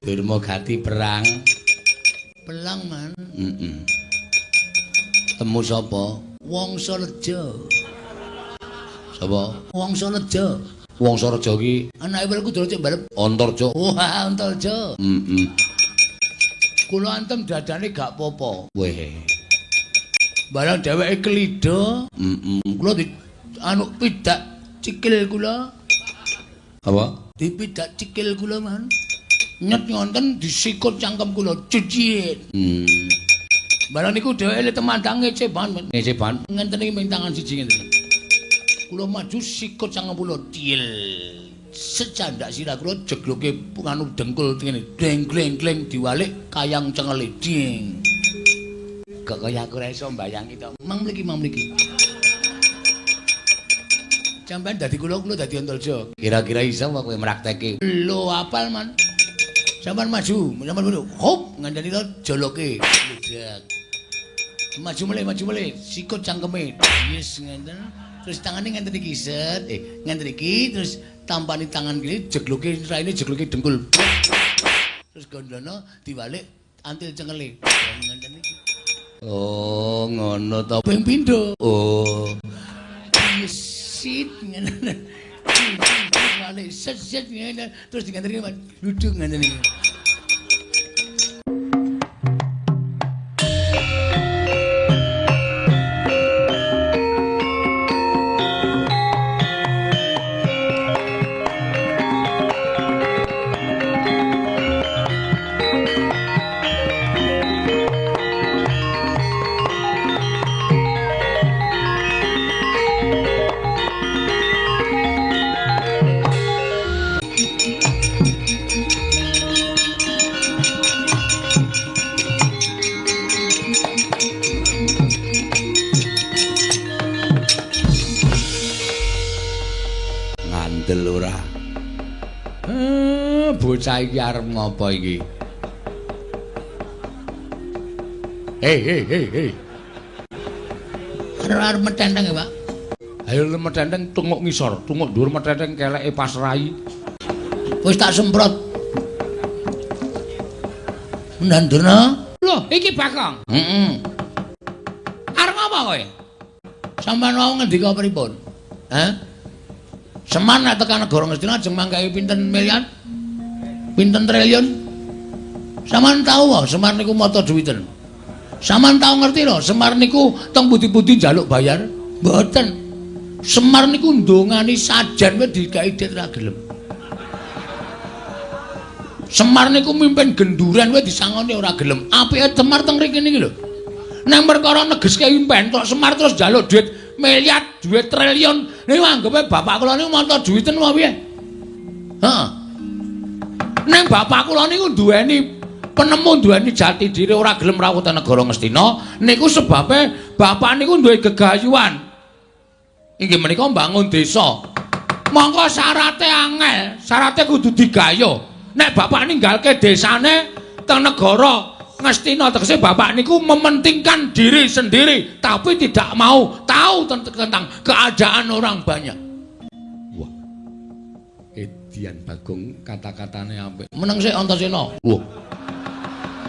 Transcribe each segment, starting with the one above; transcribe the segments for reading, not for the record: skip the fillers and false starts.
Durmagati perang. Pelang man. Temu sapa? Wangsa Reja. Sapa? Wangsa Reja. Wangsa Reja ki Anake Werku Dara cek balep. Antarja. Wah, Antarja. Heeh. Kula antem dadane gak apa-apa. Weh. Barang dheweke kelida, kula di anu pidak cikil kula. Apa? Dipidak cikil kula man. Nyet ngonten disikut cangkem kula cuciin. Barang niku dheweke le temandang ngeceban. Ngeceban. Ngenten iki mintangan siji ngenten. Kula maju sikut cangkem kula tiel. Secandak sirah kula jegloke anu dengkul ngene. Deng-gleng-gleng diwalik kayang cengele ding. Kok kaya aku ora iso mbayangi to. Mang mriki. Sampeyan dadi kula dadi Antarja. Kira-kira iso apa kowe mraktekke? Lho apal man. Sampeyan maju, hop ngandani to joloke. Ludak. Maju mulai, sikut cangkeme. Yes ngenten. Terus tangane ngenten iki set. Ngenten iki terus tampani tangan kiri jegloke raine jegloke dengkul. Terus gondono diwalik antil cengele. Ngenten iki. Oh, ngono to. Ping pindho. Oh. Sit ngene. Balik set ngene terus diganteni duduk ngene iki. Bocah iki arep ngopo iki? Hei. Arep metenteng ya, Pak? Ayo metenteng tunguk ngisor, tunguk dhuwur metenteng keleke pasrai. Wis tak semprot. Nandana. Loh, iki Bakong. Arep ngopo kowe? Sampeyan wau ngendika pripun? Semar nek tekan negara Ngastina ajeng mangkahi pinten miliar? Pinten triliun? Sampeyan tahu wae Semar niku mata duwiten. Sampeyan tahu ngerti lho, Semar niku teng pundi-pundi njaluk bayar? Mboten. Semar niku ndongani sajan wae dikai dit ra gelem. Semar niku mimpin genduren wae disangoni ora gelem. Apike Semar teng mriki niki lho. Nang perkara negeske impen tok Semar terus njaluk duit miliar, duit triliun. Niku anggepe bapak kula niku mata duwiten wae piye? Heeh. Neng bapak kula niku duweni penemu, duweni jati diri ora gelem rawuh teng negara Ngastina niku sebabe bapak niku duwe gegayuhan. Inggih menika mbangun desa. Monggo syarate angel, syarate kudu digayo. Nek bapak ninggalke desane teng negara Ngastina tegese bapak niku mementingkan diri sendiri tapi tidak mau tahu tentang keadaan orang banyak. Wah. Edian Bagong kata-katane apik. Meneng sik Antasena. Wah.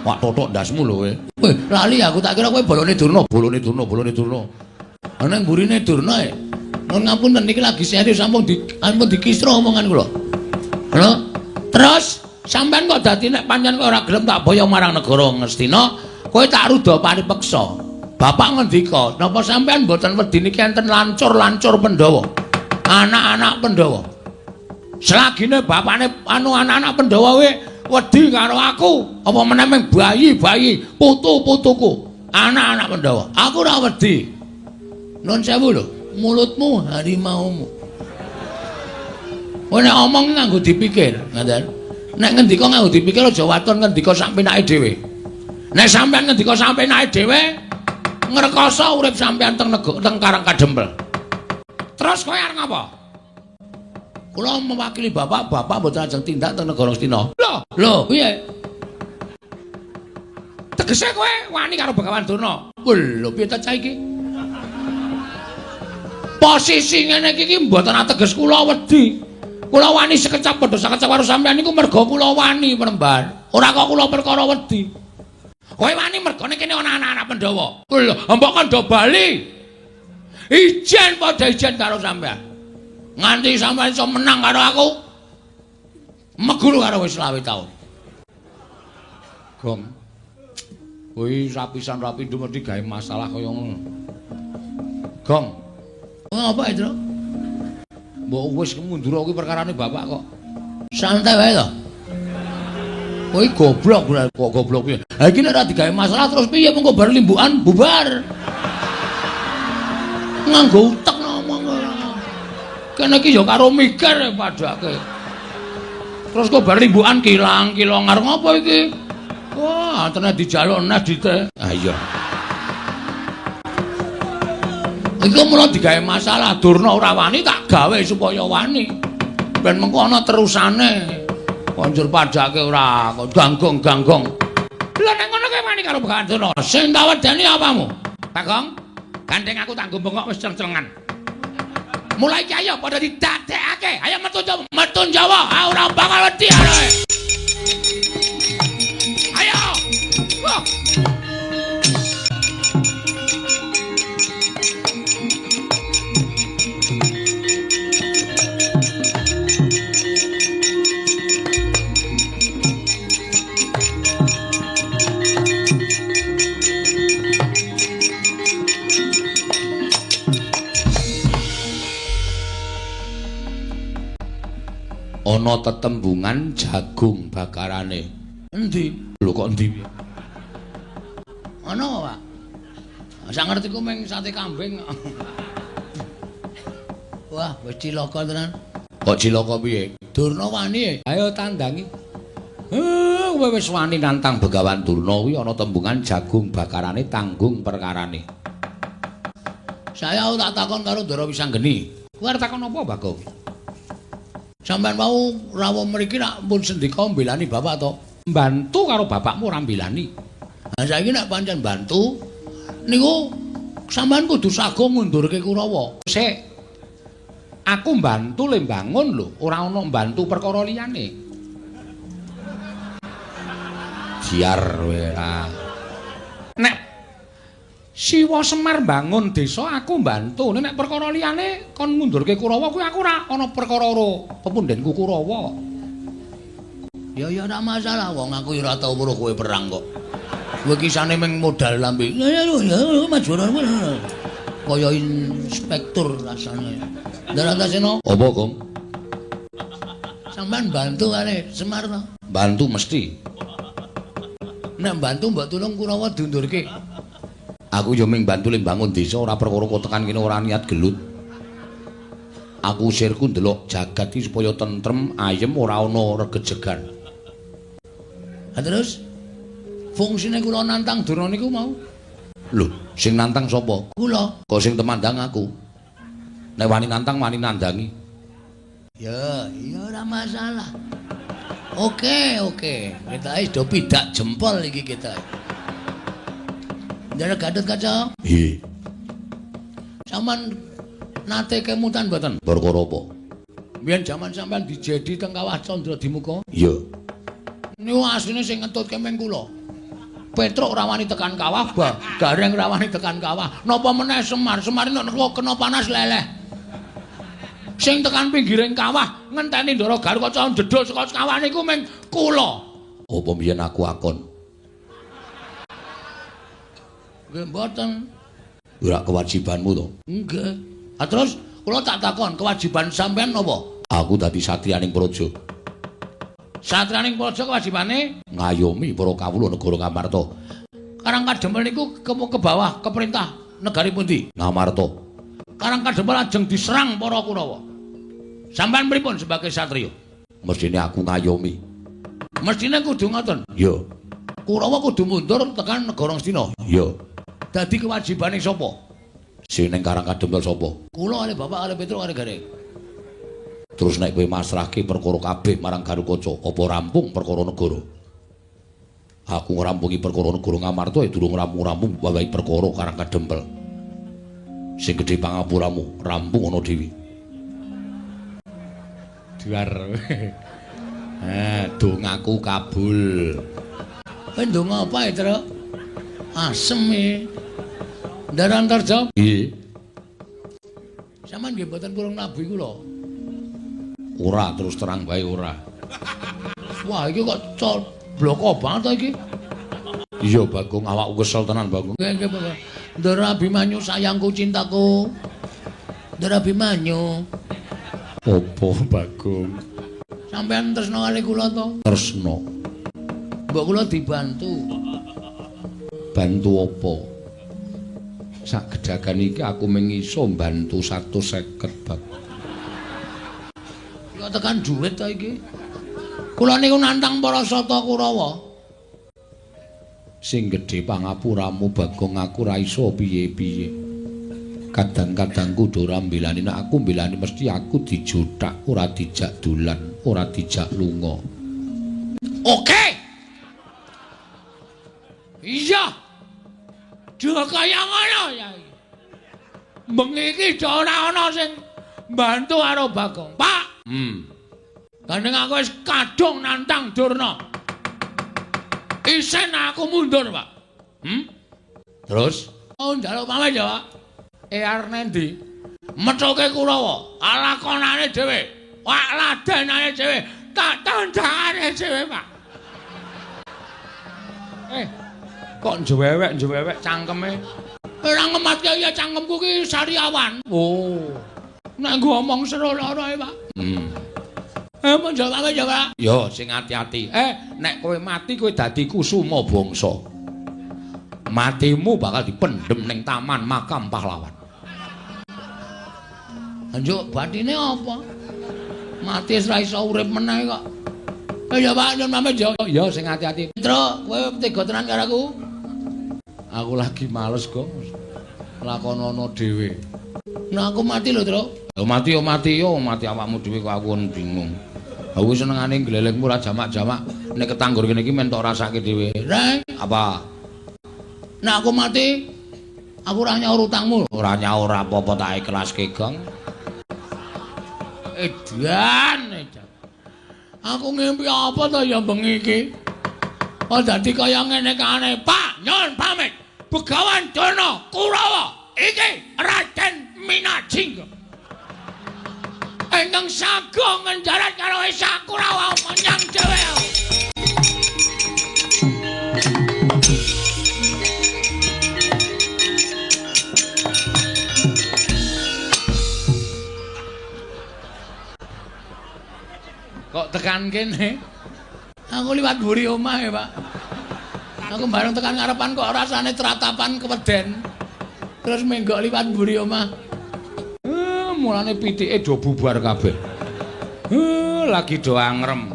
Wak totok ndasmu lho kowe. Weh, lali aku tak kira kowe bolone Durna. Ana mburine Durna e. Nuwun ngapunten niki lagi serius sampun dikisro omongan kula. Lho, terus sampean kok dadi nek pancen kowe ora gelem tak boyo marang negara Ngastina, kowe tak ruda paripeksa. Bapak ngendika, napa sampean mboten wedi niki enten lancur-lancur Pandhawa. Anak-anak Pandhawa. Selagine bapakne anak-anak Pandhawa wedi karo aku, apa meneh mung bayi-bayi, putu-putuku, anak-anak Pandhawa. Aku ora wedi. Nun sewu lho, mulutmu harimaumu. Kowe nek omong nganggo dipikir, ngoten. Nek ngendika nganggo dipikir aja waton ngendika sak penake dhewe. Nek sampean ngendika sak penake dhewe, ngrekoso urip sampean teng Karang Kadempel. Terus kowe arep ngapa? Kula mewakili bapak mboten ajeng tindak teng negara Astina. Lho, piye? Tegese kowe wani karo Begawan Durna. Lho, piye ta cah iki? Posisi ngene iki mboten ateges kula wedi. Kula wani sekecap padha sekecap karo sampean niku merga kula wani Mrembar. Ora kok kula perkara wedi. Kowe wani mergane kene ana anak-anak Pandhawa. Lho, mbok kandha bali. Ijen padha ijen karo sampean. Nganti sampean iso menang karo aku. Meguru karo wis 20 taun. Gong. Kuwi rapisan-rapindo mesti gawe masalah kaya ngono. Gong. Apa itu? Mbok wis mundur kuwi perkarane bapak kok. Santai wae to. Kowe goblok kok goblok piye? Ha iki nek ora digawe masalah terus piye mengko bar limbukan bubar. Nganggo utek ngomong. Kene iki ya karo mikir padake. Terus kok bar limbukan kilang-kilang arep ngopo iki? Wah, tenan dijaluk nes dite. Ah iya. Iku mulo digawe masalah Durna ora wani tak gawe supaya wani. Ben mengko ana terusane. Konjur padake ora kok ganggong-ganggong. Lah nek ngono kowe wani karo Begawan Durna. Sing tak wedeni apamu? Bagong, gandeng aku tak bengok wis ceng-cengan. Mulai iki ayo padha didadekake. Ayo metu Jawa. Ah ora bakal wedi ae. Ayo. Wah. Ana tetembungan jagung bakarane. Endi? Lho kok endi? Ana, Pak. Sak ngertiku mung sate kambing. Wah, wis cilaka tenan. Kok cilaka piye? Durna wani. Ayo tandangi. Kowe wis wani nantang Begawan Durna kuwi ana tembungan jagung bakarane tanggung perkarane. Saya tak takon karo Ndara Wisanggeni. Kowe arep takon apa, Bagong? Sampeyan mau rawuh mriki nak pun sendika mbelani bapak to? Mbantu karo bapakmu ora mbelani. Lah saiki nek pancen bantu niku sampeyan kudu sago ngundurke Kurawa. Sik. Aku mbantu le mbangun lho, ora ana mbantu perkara liyane. Biar kowe ra. Nek Siwa Semar bangun desa aku mbantu. Nek perkara liyane kon ngundurke Kurawa kuwi aku ora ana perkara karo pepundhenku Kurawa. Ya ora masalah wong aku ora tau weruh kowe perang kok. Kowe kisane mung modal lambe. Ya maju kaya inspektur rasane. Ndarantasena. Apa, Kong? Sampeyan bantu kare Semar to? Bantu mesti. Nek bantu mbok tulung Kurawa diundurke. Aku yo mung bantu le bangun desa ora perkara kok tekan kene ora niat gelut. Aku usirku ndelok jagat iki supaya tentrem, ayem ora ana regejegan. Ha terus fungsine kula nantang Durna niku mau. Lho, sing nantang sapa? Kula. Kok sing temandang aku. Nek wani nantang wani nandangi. Ya, iya ora masalah. Oke. Kita wis do pidak jempol iki kita. Ndara Gatot Kaca. Nggih. Saman nate kemutan mboten? Perkara apa? Biyen jaman sampean dijedi teng Kawah Candra Dimuka? Iya. Niku asline sing ngetutke meng kula. Petruk ora wani tekan kawah, Gareng ora wani tekan kawah. Napa meneh Semar nek kena panas leleh. Sing tekan pinggiring kawah ngenteni Ndara Gatot Kaca jedul saka kawah niku meng kula. Apa biyen aku akon? Nggih mboten. Ora kewajibanmu to? Nggih. Ah terus kula tak takon, kewajiban sampean napa? Aku dadi satriyaning praja. Satriyaning praja kewajibane ngayomi para kawula negara Ngamarta. Karang Kadempel niku ke bawah keperintah negari pundi? Ngamarta. Karang Kadempel ajeng diserang para Kurawa. Sampeyan pripun sebagai satriya? Mestine aku ngayomi. Mestine kudu ngoten. Iya. Kurawa kudu mundur tekan negara Astina. Iya. Dadi kewajibane sapa? Sing ning Karang Kadempel sapa? Kula kali Bapak kali Petruk kali Gareng. Terus nek kowe masrahke perkara kabeh marang Garukaca, apa rampung perkara negara? Aku ngrampungi perkara negara Ngamarta durung rampung-rampung wae perkara Karang Kadempel. Sing gedhe pangapuramu rampung ana dhewe. Duar. Dongaku kabul. Kowe ndonga apa ya, Truk? Asem e. Ndaran Tarja? Nggih. Saman nggih mboten purun nabi kula. Ora terus terang bae ora. Wah, iki kok bloko banget ta iki. Iya, Bagong, awakku kesel tenan, Bagong. Nggih, Bapak. Ndara Abimanyu sayangku cintaku. Ndara Abimanyu. Apa, Bagong? Sampeyan tresno kali kula to? Tresno. Mbok kula dibantu. Bantu apa? Sak gedhagan iki aku mung iso bantu 150, Bag. Kok tekan dhuwit ta iki? Kula niku nantang para Sata Kurawa. Sing gedhe pangapuramu, Bagong, aku ra iso piye-piye. Kadang-kadang kudu ora mbelani, nek aku mbelani mesti aku dijothak, ora dijak dolan, ora dijak lunga. Oke. Iya. Dhewe kaya ngono ya. Bengi iki ora ana sing bantu karo Bagong. Pak. Gandeng aku wis kadung nantang Durna. Isen aku mundur, Pak. Terus Oh, njaluk pamit ya, Pak. Arep ndi? Methuke Kurawa, alakonane dhewe, wak ladenane dhewe, tak tandhane dhewe, Pak. kok njewewek cangkeme? Ora ngematke ya cangkemku ki sariawan. Oh. Nek ngomong sero-loro e, Pak. Menjawab apa ya, Pak? Yo sing ati-ati. Nek kowe mati kowe dadi kusuma bangsa. Matimu bakal dipendhem ning taman makam pahlawan. Anjuk bathine apa? Mati wis ra iso urip meneh kok. Ya Pak, nyuwun pamit ya. Yo sing ati-ati. Tru, kowe tega tenan karo aku? Aku lagi males, Gong. Lakonono dhewe. Nah aku mati lho, Tru. Yo mati awakmu dhewe kok aku bingung. Aku senengane glelengmu ora jamak-jamak. Nek ketanggur kene iki men tok rasake dhewe. Reng, Apa? nek aku mati, aku ora nyaur utangmu. Ora nyaur apa-apa tak ikhlaske, Gong. Edan. Aku ngimpi apa to ya bengi iki? Oh dadi kaya ngene kane, Pak, nyuwun pamit. Begawan Durna Kurawa iki Raden Minajingga. Ingkang sagung ngenjarat karo Esa Kurawa menyang dhewe. Kok tekan kene? Aku liwat mburi omah ya, Pak. Aku bareng tekan ngarepan kok rasane tratapan keweden. Terus menggok liwat mburi omah. Mulane pitike do bubar kabeh. Lagi do angrem.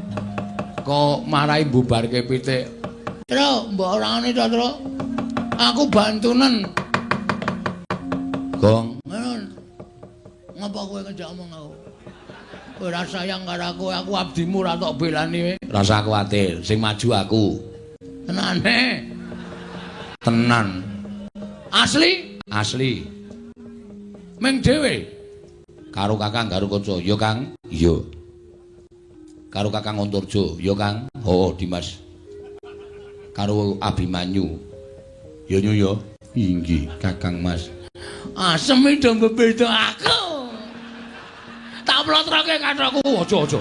Kok marahi bubarke pitik. Tru, mbok ora ngene to, Tru. Aku bantunen. Gong, Ngono. Ngapa kowe ngejak omong aku? Kowe ora sayang karo aku abdimu ora tok belani. rasa kuwatir, sing maju aku. Tenane. Tenan, Asli asli. ming dhewe. Karo Kakang Garukaca, ya Kang? Iya. Karo Kakang Antarja, ya Kang? Oh, Dimas. Karo Abimanyu. Ya nyu ya. Inggih, Kakang Mas. Asem itu bebeda aku. Tak plotroke kathokku. Aja.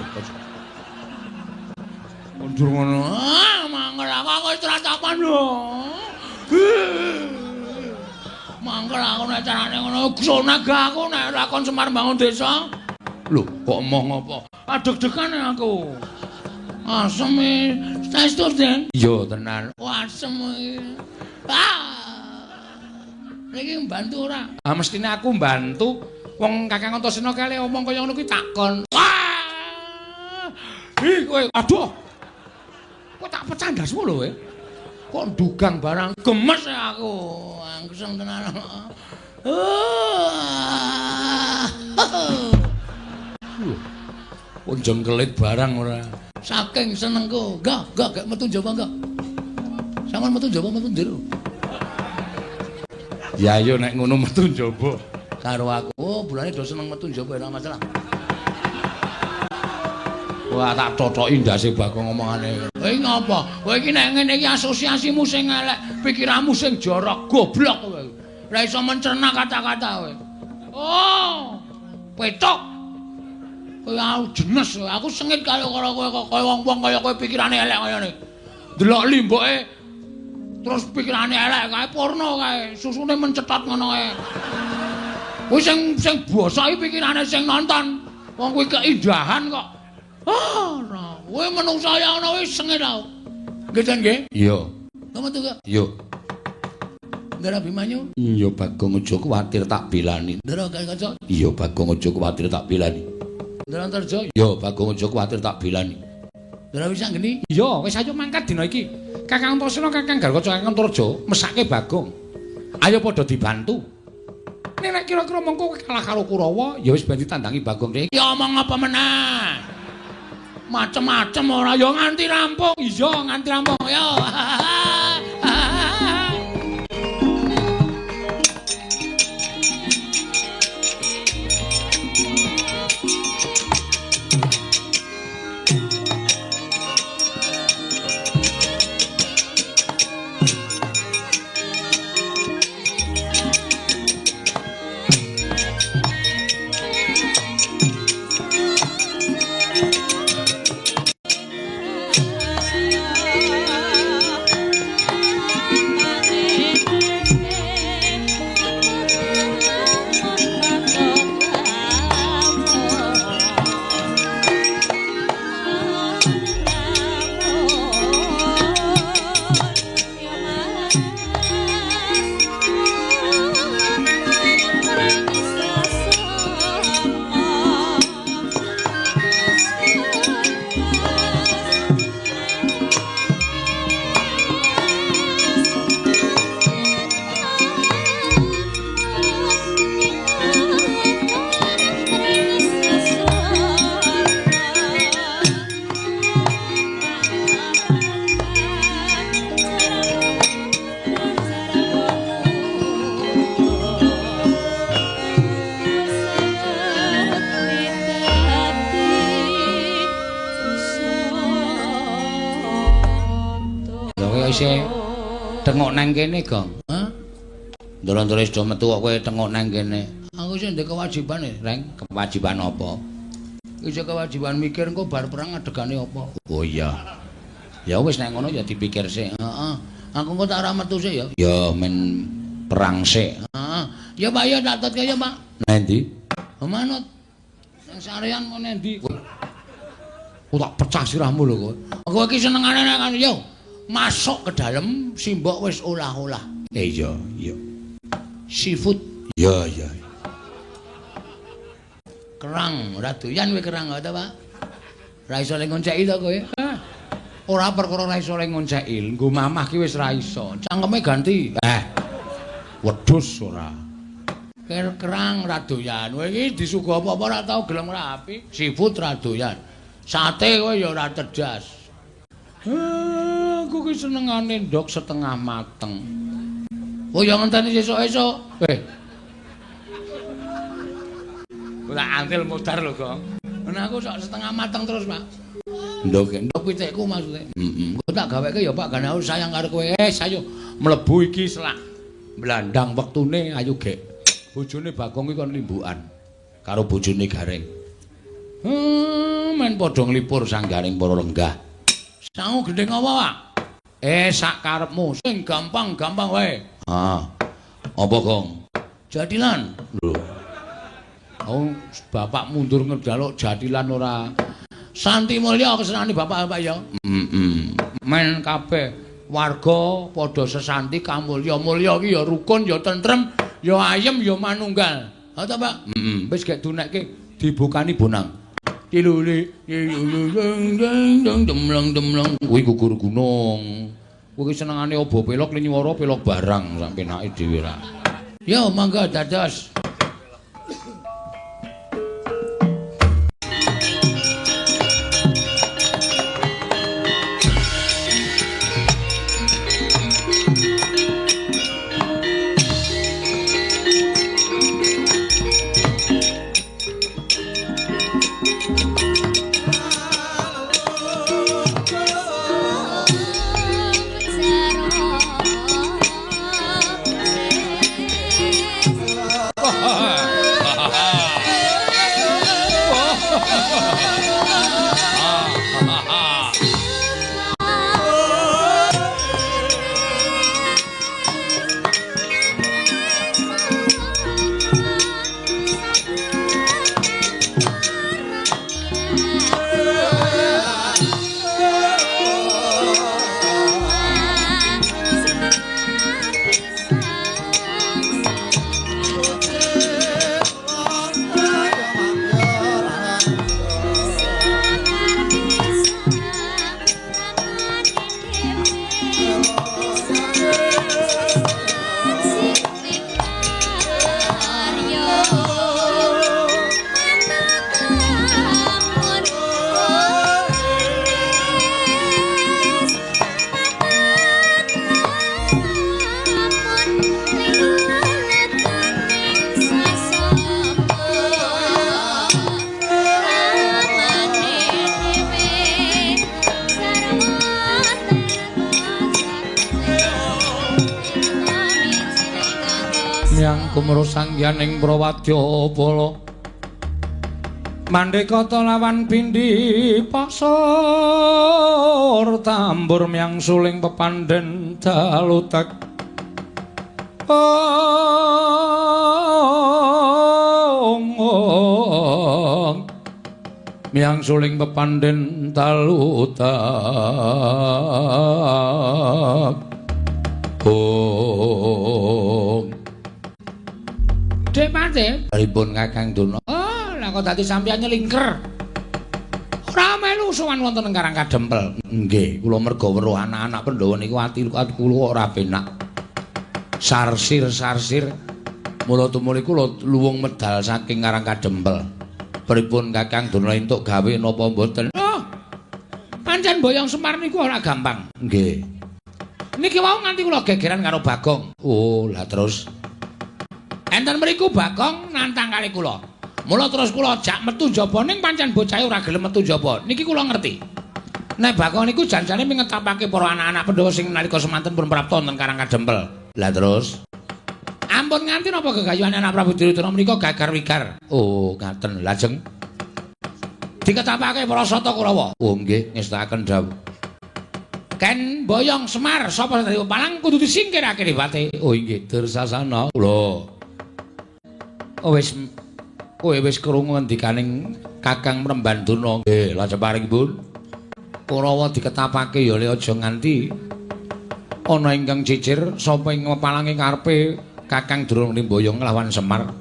Mundur ngono. Mangkel aku wis tratapan lho. Mangkel aku nek carane ngono sonaga aku nek lakon Semar Bangun Desa. Lho, kok omong apa? Adeg-degan aku. Asem saestu, Den. Iya, tenan. Wah, asem iki. Niki mbantu ora? Mestine aku mbantu. Wong Kakang Antasena kali omong kaya ngono kuwi takon. Wah! Kowe, aduh. Kok tak pecah ndasmu lho, kowe. Kok dugang barang gemes aku. Angseng tenan. Kok jengkelit barang ora. Saking senengku. Enggak metu njaba enggak. Sampeyan metu njaba metu njero. Ya yo nek ngono metu njaba karo aku. Oh, bulane do seneng metu njaba ora masalah. Wah, tak cocoki ndase Bagong omongane. Kowe ngapa? Kowe iki nek ngene iki asosiasimu sing elek, pikiranmu sing jorok, goblok kowe. Ora iso mencerna kata-kata kowe. Oh, petok. Kowe jenes, aku sengit karo kowe kaya wong-wong kaya kowe pikirane elek kaya ngene. Delok limboke terus pikirane elek kae porno kae, susune mencetot ngono kae. Kowe sing bosok iki pikirane sing nonton. Wong kuwi keindahan kok. Ora, kowe menungsa ya ana wis sengit tau. Nggih, Jan nggih? Iya. Kamu tuh, Kak? Iya. Ndara Bimanyu? Iya, Bagong aja kuwatir tak belani. Ndara Kanca? Iya, Bagong aja kuwatir tak belani. Ndara Antarja? Iya, Bagong aja kuwatir tak belani. Ndara Wisanggeni? Iya, wis ayo mangkat dina iki. Kakang Antasena, Kakang Garwaca, Kakang Antarja mesake Bagong. Ayo padha dibantu. Nek kira-kira mengko kalah karo Kurawa, ya wis ben ditandangi Bagong rek. Ya omong apa meneh? Macem-macem ora ya nganti rampung. Iya, nganti rampung ya. Isih tengok nang kene, Gong. Hah? Ndara-ndara wis do metu kok kowe tengok nang kene. Aku sing ndek kewajibane, Reng. Kewajiban apa? Iki kewajiban mikir engko bar perang adegane apa. Oh iya. Ya wis nek ngono ya dipikir sik. Heeh. Aku engko tak ora metu sik ya. Ya men perang sik. Heeh. Ya Pak ya tak tetke ya, Pak. Nang ndi? Manut. Nang sarean kok nang ndi? Ku tak pecah sirahmu lho kowe. Aku iki senengane nang yo. Masuk ke dalam simbok wis olah-olah. Iya. Seafood. Iya. Kerang, ora doyan kowe kerang ta, Pak? Ra iso ning ngonceki to kowe? Ora perkara ra iso ning ngonceki, nggo mamah ki wis ra iso. Cangkeme ganti. Wedhus ora. Kerang ra doyan. Kowe iki disuguh apa-apa ora tau gelem ora apik. Seafood ra doyan. Sate kowe ya ora cerdas. Aku ki senengane ndok setengah mateng. Oh ya ngenteni esuk-esuk. Ora angel mudar lho, Gong. Nah aku sok setengah mateng terus, Pak. Ndok pitikku maksude. Kok tak gaweke ya, Pak, gane aku sayang karo kowe. Ayo mlebu iki selak. Blandang wektune ayo gek. Bojone Bagong iki kon limbukan karo bojone Gareng. Men padha nglipur sanggaring para lenggah. Sangu gendeng apa, Pak? Sak karepmu, sing gampang-gampang wae. Apa, Gong? Jadilan. Lho. Oh, bapak mundur ngedaluk jadilan ora. Santi mulya kesenane bapak ya. Men kabeh warga padha sesanti kamulya-mulya iki ya rukun ya tentrem ya ayem ya manunggal. Ha ta, Pak? Wis gek dunekke dibukani bonang. Tiluli demlang kuwi gugur gunung. Kowe senengane obo pelok li nyuwara pelok barang sak penake dhewe ra. Yo monggo dados. Sangyaning Prawadya Bala Mandekata lawan Bindi Pasur tambur miang suling pepandhen dalutek miang suling pepandhen dalutek Dek Panci, pripun Kakang Duna? Oh, lah kok dadi sampeyan nyelingker. Ora melu sowan wonten ing Karang Kadempel. Nggih, kula merga weruh anak-anak Pandhawa niku ati kula ora penak. Sarsir-sarsir mula tumuli kula luwung medal saking Karang Kadempel. Pripun Kakang Duna entuk gawe napa mboten? Oh. Pancen Boyong Semar niku ora gampang. Nggih. Niki wau nganti kula gegeran karo Bagong. Oh, lah terus enten mriku Bagong nantang kali kula. Mula terus kula jak metu jaba ning pancen bocahe ora gelem metu jaba. Niki kula ngerti. Nek Bagong niku janjane mingetapake para anak-anak Pandhawa sing nalika semanten pun prapta wonten Karang Kadempel. Lah terus ampun nganti napa gegayuhan anak Prabu Duryudana menika gagar-wigar. Oh, ngaten. Lajeng diketapake para Sata Kurawa. Oh, nggih, ngestakaken dawuh. Ken Boyong Semar sapa sing palang kudu disingkirake Dipati. Oh, nggih, Dursasana. Lho. Oh wis kowe wis krungu ngendikaning Kakang Mrembanduna. Nggih, lajeng paringipun Kurawa diketapake ya aja nganti ana ingkang cicir sapa ing palange karepe Kakang Drunimboyong nglawan Semar.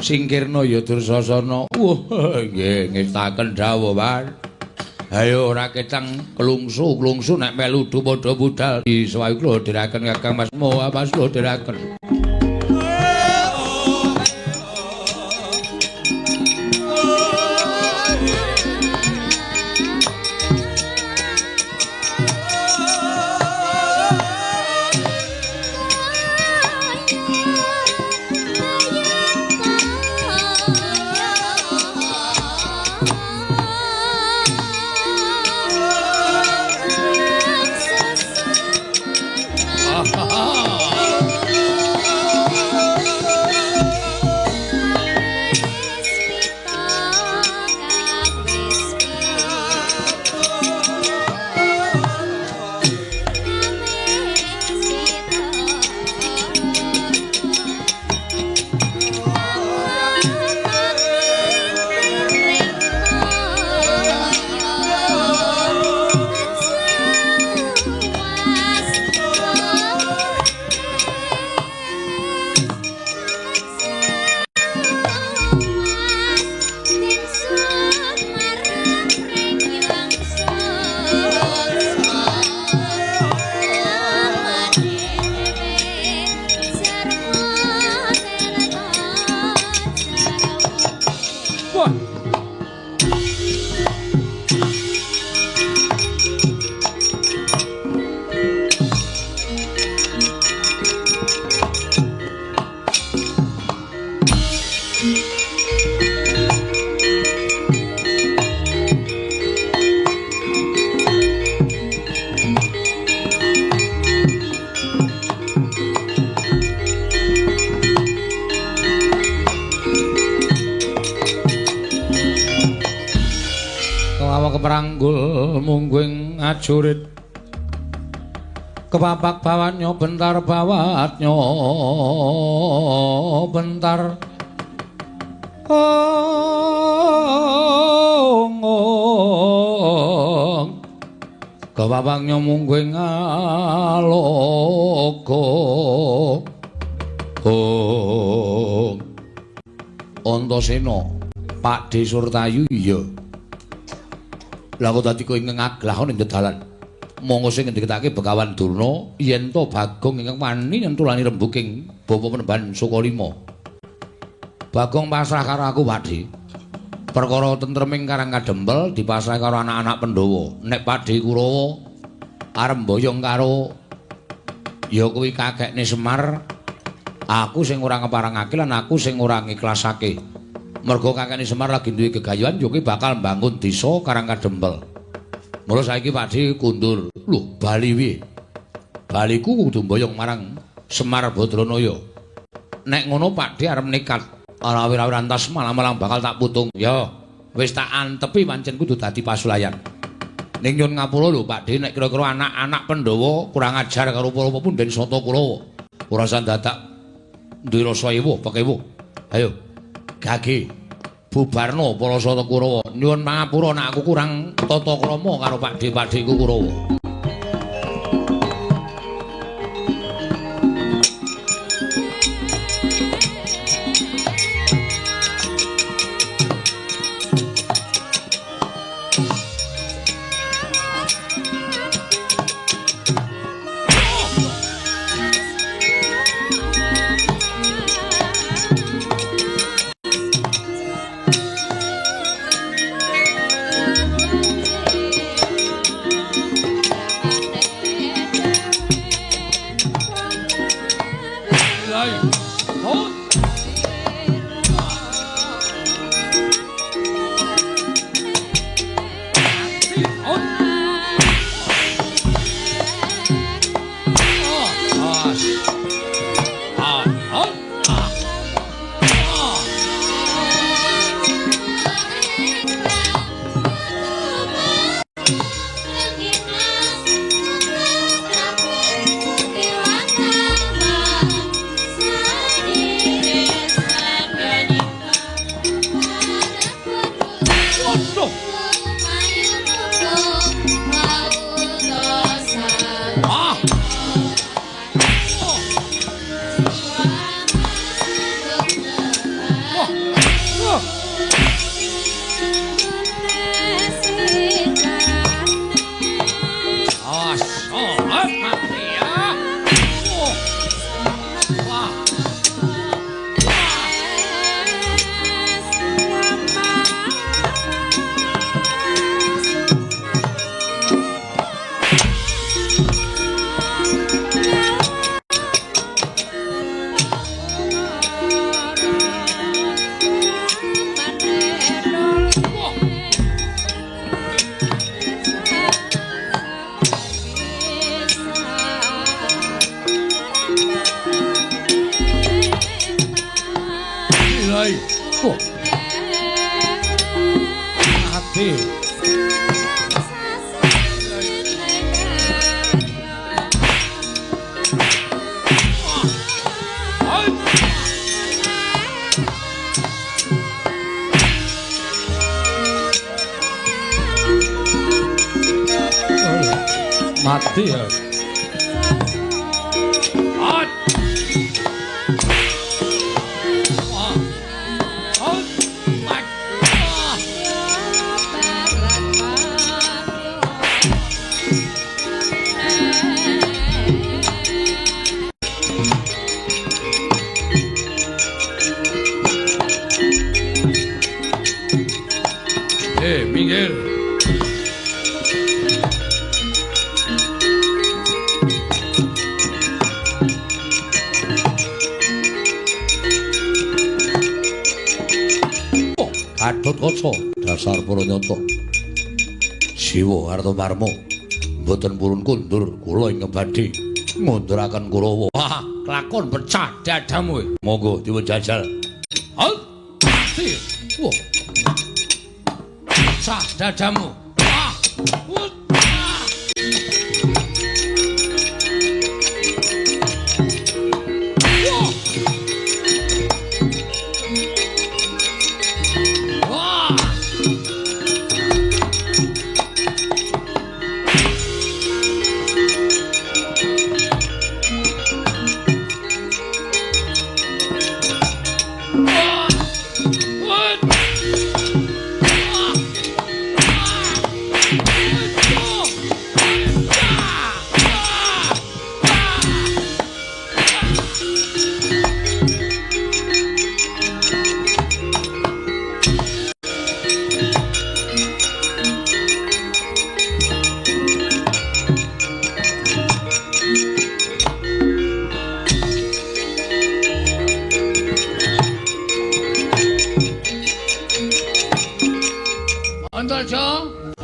Singkirna ya Dursasana. Wah, nggih ngestaken dawuh, Pak. Ayo ora ketang klungsu nek melu du padha budal. Isawayu kula dherekaken Kakang Mas Moha Mas kula dherekaken. kepranggul mungguing ajurit kepapak bawatnya bentar bawatnya bentar kepapaknya mungguing aloka Antasena Pakde Surtayu iya lha kok dadi kowe ngeglahon ing dalan monggo sing ngendikake Begawan Durna yen to Bagong ingkang wani nyentulani rembuking bapa Penemban Sukalima Bagong pasrah karo aku Pakde perkara tentreming Karang Kadempel dipasrah karo anak-anak Pandhawa nek Pakde Kurawa arep mboyong karo ya kuwi kakekne Semar aku sing ora ngeparangake lan aku sing ora ngiklasake mergo kakekne Semar lagi duwe gegayuhan yo kuwi bakal mbangun desa Karang Kadempel. Mula saiki Pakde kundur. Lho, bali piye? Baliku kudu mboyong marang Semar Badranaya. Nek ngono Pakde arep nekat ora awir-awir antas malang-malang bakal tak putung. Ya, wis tak antepi pancen kudu dadi pasulayan. Ning nyun ngapura lho Pakde nek kira-kira anak-anak Pandhawa kurang ajar karo para pepunden Sata Kurawa. Ora usah dadak duwe rasa ewo, pekewo. Ayo. Gage bubarno para Sata Kurawa nyuwun pangapura nek aku kurang tata krama karo Pakde-pakdeku Kurawa. Mati ya. Miguel. Gatotkaca dasar para nyata. Siwa Arta Parma mboten purun kundur kula ing badhe ngunduraken Kurawa. Wah, kelakon pecah dadamu. Monggo diwen jajal. Wah. Pecah dadamu.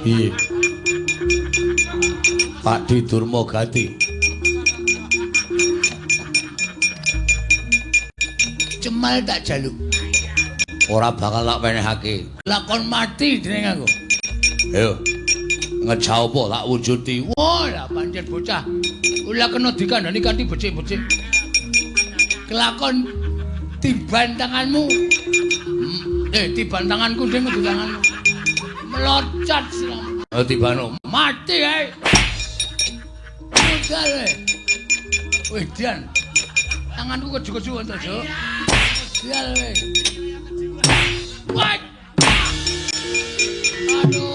Piye? Pak Di Durmagati. Cemal tak jaluk. Ora bakal tak wenehake. Lakon mati jeneng aku. Ayo. Ngejauh apa tak wujudi. Wah, lah pancen bocah. Kula kena dikandani kanthi becik-becik. Kelakon tiban tanganmu. Tiban tanganku ding di tanganmu. Melocot silam. Tibano. Mati ae. Budal ae. Wedan. Tanganku keju-keju to, Jo. Budal ae. Wah. Aduh.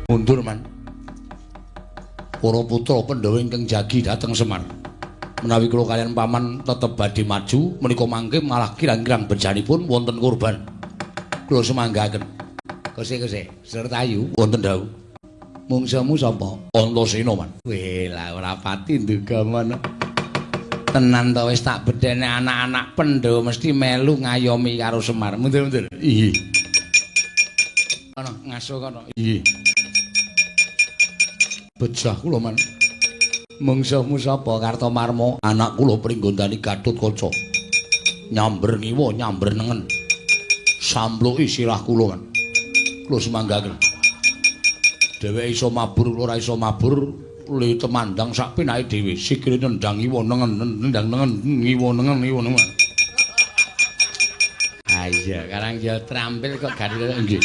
Mundur man. Para putra Pandhawa ingkang jagi dhateng Semar. Menawi kula kaliyan paman tetep badhe maju, menika mangke malah kirang-kirang bejanipun wonten kurban. Kula semanggaken. Kose-kose, Sertayu wonten dawuh. Mungsamu sapa? Antasena man. Weh, lah ora pati nduga men. Tenan to wis tak bedhene anak-anak Pandhawa mesti melu ngayomi karo Semar. Mundur-mundur. Iya. Ana ngaso kono. Iya. Bejah kula man. Mungsuhmu sapa Kartomarma? Anak kula Pringgondani Gatotkaca. Nyamber ngiwa, nyamber nengen. Sampluki sirah kula man. Kula semanggaken. Dheweke iso mabur, ora iso mabur, li temandang sak pinake dhewe. Sikile nendang ngiwa nengen, nendang nengen, ngiwa nengen, ngiwa nengen. Ha iya, karang ya trampil kok gadhe nggih.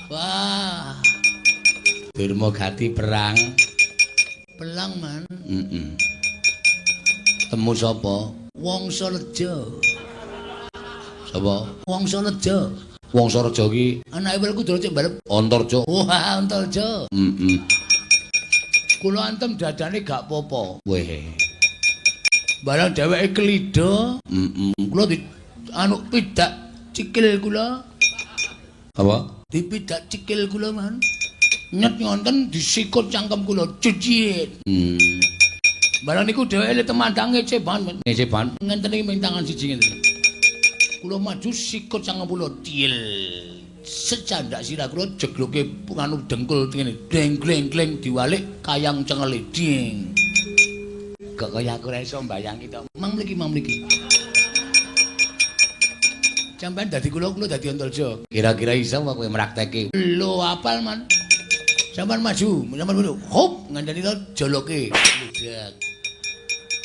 Wah. Durmagati perang. Pelang man. Temu sapa? Wangsareja. Sapa? Wangsareja. Wangsareja ki Anake welku dulu cek balep. Antarja. Wah, Antarja. Kula antem dadane gak apa-apa. Weh. Barang dheweke kelida. Kula di anu pidak cikil kula. Apa? Dipidak cikil kula man. Nyet ngonten disikut cangkem kula cuciet. Barang niku dheweke temandang ngeceban. Ngeceban. Ngenten iki ming tangan siji ngenten. Kula maju sikut cangkem kula tiel. Secandak sirah kula jegloke anu dengkul ngene. Deng-gleng-gleng diwalik kayang cengele ding. Kok kaya aku ora iso mbayangi to. Mang mliki. Sampeyan dadi kula dadi Antarja. Kira-kira iso apa kowe mraktekke? Lho apal man. Sampeyan maju, sampeyan mulu. Hop, ngandani to joloke. Ludak.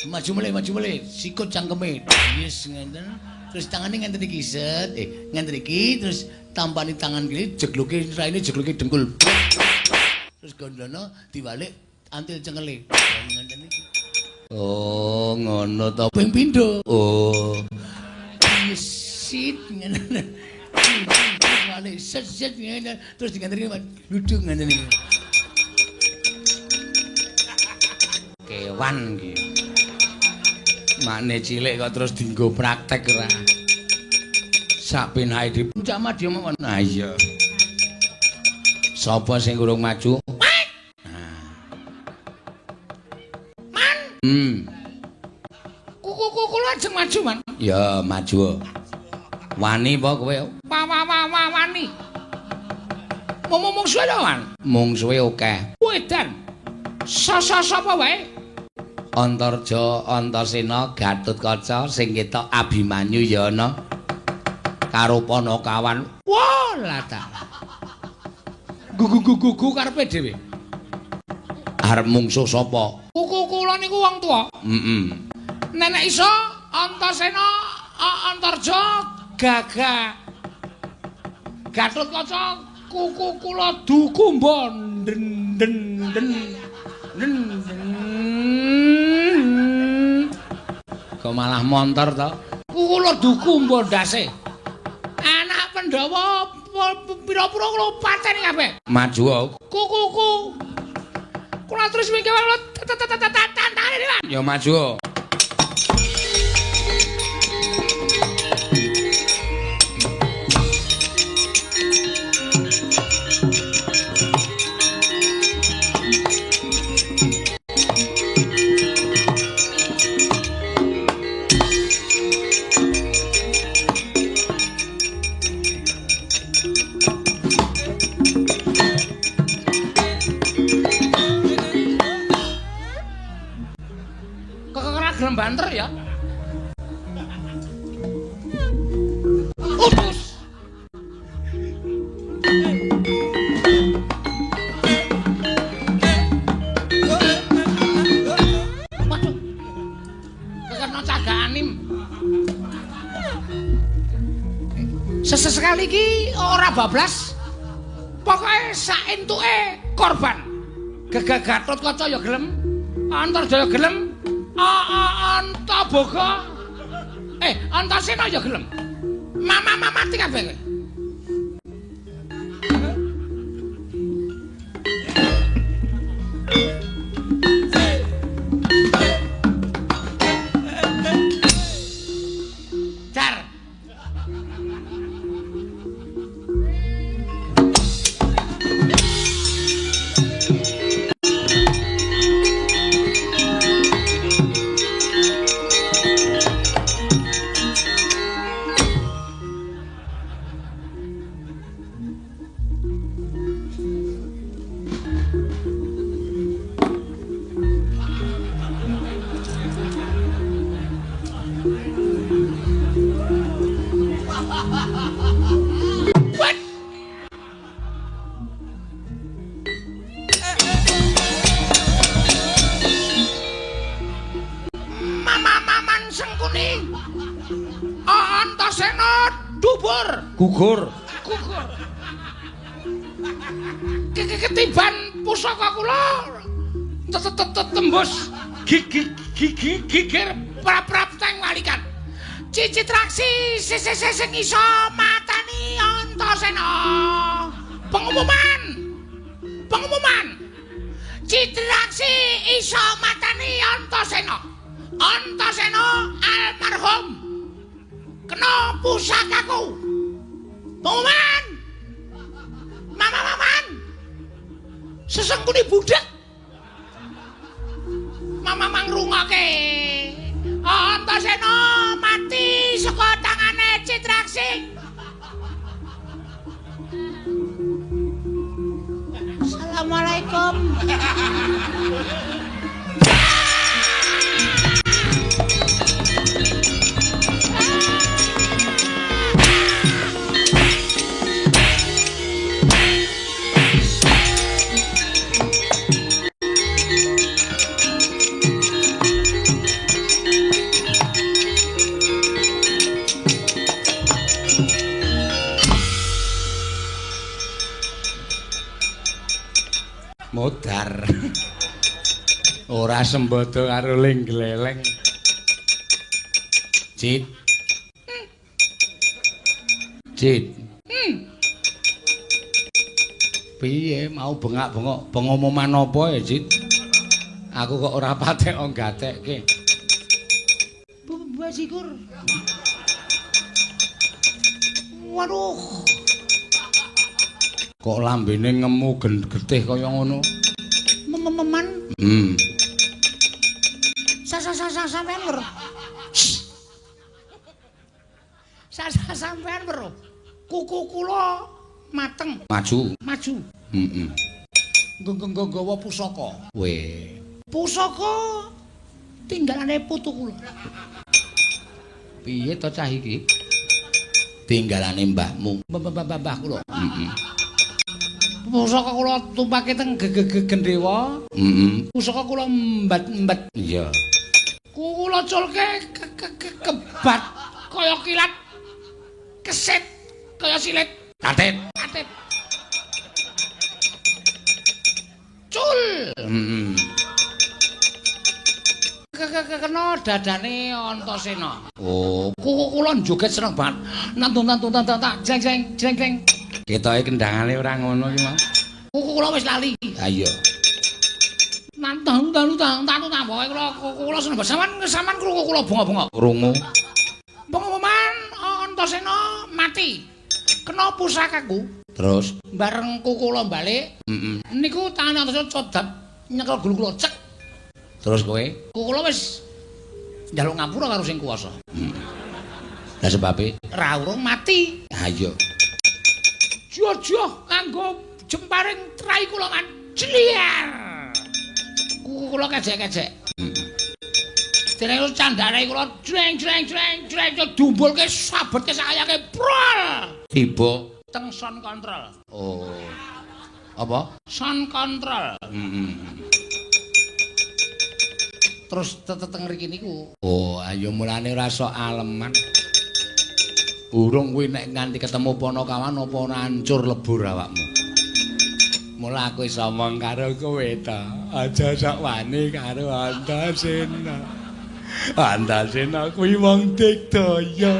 Maju mulai, sikut cangkeme. Yes, ngenten. Terus tangane ngenten iki set. Ngenten iki terus tampani tangan kiri, jegloke raine jegloke dengkul. Terus gondono diwalik antil cengele. Ngenten iki. Oh, ngono to. Ping pindho. Oh. Yesit ngenten. suarane set terus diganteni ludung ngene iki. Kewan iki. Makne cilik kok terus dienggo praktek ora. Sak penahe dipuncak madya mawon. Nah iya. Sapa sing urung maju? Kuku kula ajeng maju, Man. Ya, maju. Wani apa kowe? Wani. Mung suwe to, Man? Mung suwe akeh. Wedan. Sapa wae? Antarja, Antasena, Gatotkaca sing ketok Abimanyu ya ana. Karo Panakawan. Wah, lata. Gugu karepe dhewe. Arep mungsuh sapa? Kuku kula niku wong tuwa. Nenek iso Antasena, Antarja, Gatotkaca, kuku kula dukumba kok malah montor to? Kula dukumba ndase. Anak Pandhawa pira-pira kula pateni kabeh. Maju kuku. Kula terus mikir kula tantane Pak. Ya maju. Banter ya. Utus. Waduh. Kekena caganim. Sesekali iki ora bablas. Pokoke sak entuke korban. Gatotkaca ya gelem, Antarja ya gelem. Antaboga Antasena ya gelem. Mama mati kabeh kowe. Dar. Gugur. Ketiban pusaka kula tembus gigir prap teng walikan. Cicitraksi sing iso matani Antasena. Pengumuman. Citraksi iso matani Antasena. Antasena almarhum. Kena pusakaku. Pengumuman. Maman. Sesengkuni budak. Mama mangrungake. Antasena mati saka tangane Citraksi. Assalamualaikum. Modar. Ora sembodo karo ling gleleng. Cit. Piye mau bengak-bengok pengumuman apa ya, Cit? Aku kok ora patek nggatekke. Bajigur. Waduh. Kok lambene ngemu getih kaya ngono? Meman. Sampean bro. Sampean bro. Kuku kula mateng. Maju. Heeh. Nggawa pusaka. Weh. Pusaka tinggalane putu kula. Piye to cah iki? Tinggalane mbahmu. Mbah kula. Heeh. Pusaka kula tumpake teng Gendewa. Heeh. Pusaka kula mbet. Iya. Kula culke kebat kaya kilat. Kesit kaya silit. Katet. Cul. Heeh. Kena dadane Antasena. Oh, Kuku kula joget seneng banget. Nantun jeng. ketoke kendangane ora ngono iki, Mas. Kuku kula wis lali. Ha iya. Nantun pokoke kula seneng banget. Sampeyan krungu kula bunga-bunga. Krungu. Pengumuman Antasena mati. Kena pusakaku. Terus Bareng kuku kula balik. heeh. Niku tangane Antasena codap nyekel gulu kula cek. Terus kowe? Kuku kula wis njaluk ngapura karo sing kuwasa. Lah sebabe Ra urung mati. ha iya. Jojo kanggo jemparing trai kula kan jliar. Kuku kula kejek-kejek. Dene candhane kula jreng dumbulke sabetke sakayake prol. Tiba Teng sound control. oh. Apa? Sound control. Heeh. Terus teng mriki niku. Oh, ayo mulane ora sok aleman. Burung kuwi nek nganti ketemu Panakawan apa ora hancur lebur awakmu. Mula aku iso omong karo kowe ta. Aja sok wani karo Antasena. Antasena kuwi wong digdaya.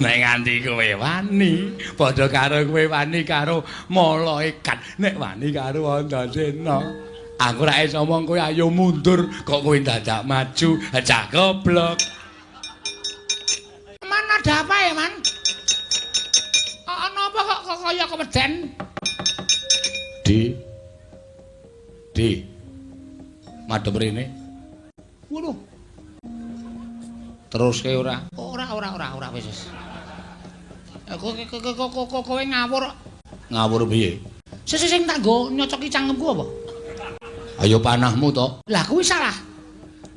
Nek nganti kowe wani, padha karo kowe wani karo malaikat. Nek wani karo Antasena. Aku ora iso omong kowe ayo mundur, kok kowe dadak maju, cah goblok. Man ada apa ya, Man? Ana apa kok kaya keweden? Di. Madhep rene. Waduh, Terus ke ora? ora wis. Kowe ngawur. Ngawur piye? Sing tak nggo nyocoki cangkemku apa? Ayo panahmu to. Lah kuwi salah.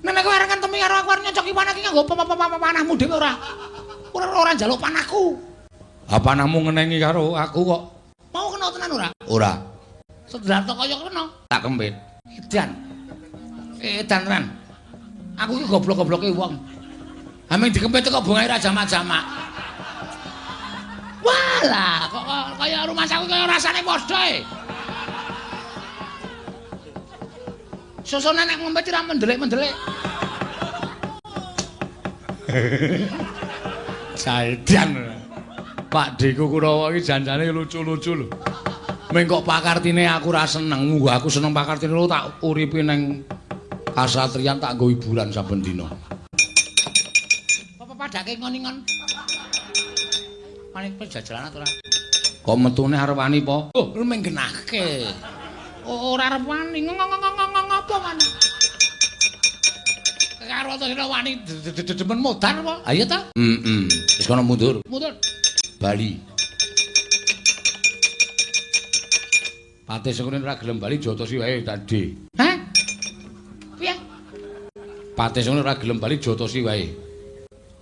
Nek kowe arep ngentemi karo aku arep nyocoki panah iki nganggo panahmu dhewe ora. Ora njaluk panahku. Ha panahmu ngenengi karo aku kok. Mau kena tenan ora? Ora. Sedrato kaya kena. Tak kempit. Edan ran. Aku iki goblok-gobloke wong. Ameng dikempit kok bungae ra jamak-jamak. Walah, kok kaya rumah saku kaya rasane padha e. Susune nek ngempet ora mendelik-mendelik. Saedan. Pak Deku Kurawa iki janjane lucu-lucu lho. Meng kok pakartine aku ra seneng, munggo aku seneng pakartine lho tak uripi ning kasatriyan tak nggo hiburan saben dina. Apa padake ngon-ngon. Paling jajalan ora. Kok metune arep wani po? Oh, lu menggenake. Ora arep wani ngopo man. Karo Antasena wani demen modar apa? Ayo ta? Wis kono mundur. Mundur. Bali. Patih sing ora gelem bali jotosi wae tadi. Hah? Piye? Patih sing ora gelem bali jotosi wae.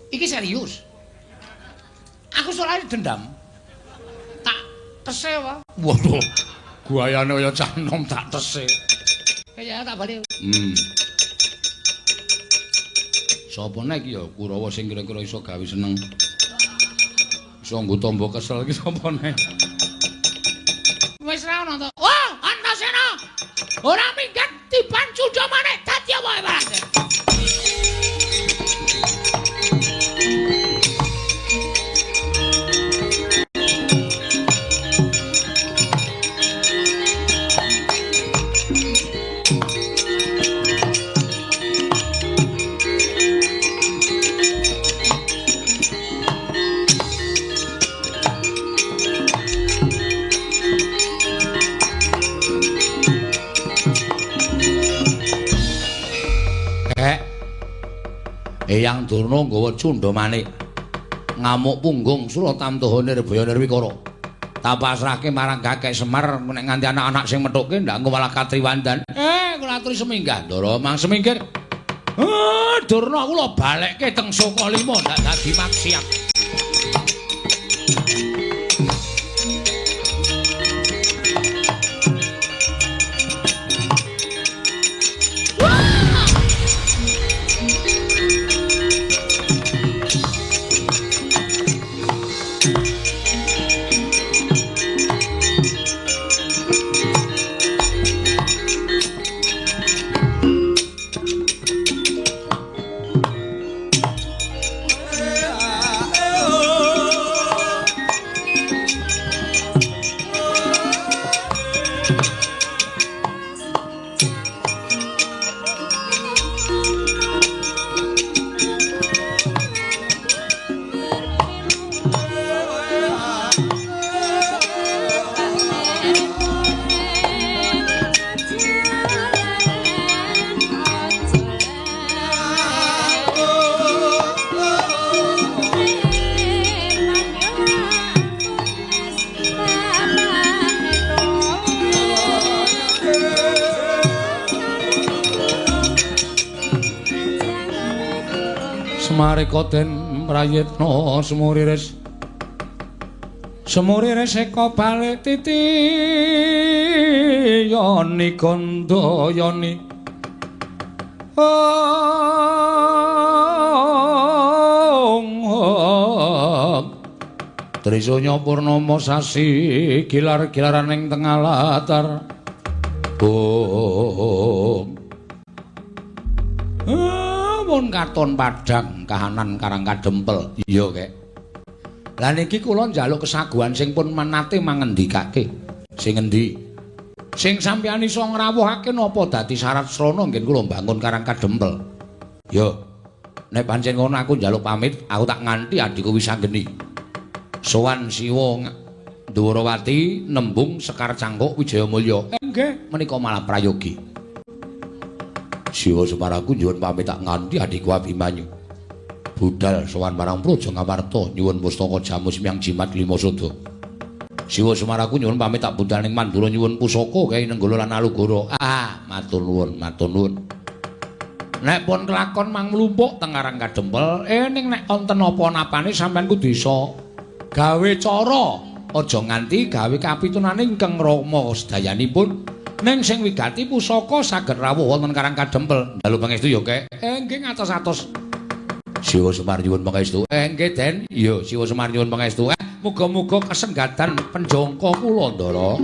Iki serius. Aku soalnya dendam. Tak tese apa? Waduh. Guayane kaya cah nom tak tese. Kaya tak bali. Sapa nek ya Kurawa sing kira-kira iso gawe seneng. Iso nggo tombo kesel iki sapa nek? Wis ra ono to. Oh, Antasena. Ora minggat dibancu domane dadi apa ibarate. Eyang Durna nggawa cundha manik. Ngamuk punggung Suratamtahane Rebaya Nirwikara. Tak pasrahke marang Kakek Semar nek nganti anak-anak sing methuke ndak engko malah katriwandan. Kula aturi seminggah, Ndara, mang semingkir. Durna kula balekke teng Sokalima ndak dadi maksiat. Marika den prayitna semuriris eka balik titi yoni gandayani Trisanya purnama sasi gilar-gilaran ing tengah latar mun katon padhang kahanan Karang Kadempel. Iya, Kek. Lah niki kula njaluk kesaguhan sing pun menate mangendikake. Sing endi? Sing sampeyan iso ngrawuhake napa dadi syarat srana nggih kula bangun Karang Kadempel. Yo. Nek pancen ngono aku njaluk pamit, aku tak nganti adhiku wis anggeni. Sowan Siwa Ndwarawati nembung Sekar Cangkuk Wijayamulya. Nggih, menika malah prayogi. Siwa Semaraku nyuwun pamit tak nganti adhiku Abimanyu. Budal sowan marang Praja Ngamarta nyuwun pustaka jamu semyang jimat lima sada. Siwa Semaraku nyuwun pamit tak budal ning Mandura nyuwun pusaka Kyai Nenggala lan Alugara. Matur nuwun, matur nuwun. Nek pun kelakon mang mlumpuk teng Karang Kadempel, ning nek wonten apa-napane sampean kudu iso gawe cara, aja nganti gawe kapitunane ingkang rama sedayanipun. Ning sing wigati pusaka saged rawuh wonten Karang Kadempel. Dalu pangestu ya, Kek. Nggih ngatos-atos. Siwa Semar nyuwun pangestu. Nggih, Den. Iya, Siwa Semar nyuwun pangestu. Muga-muga kesenggatan penjangka kula, Ndara.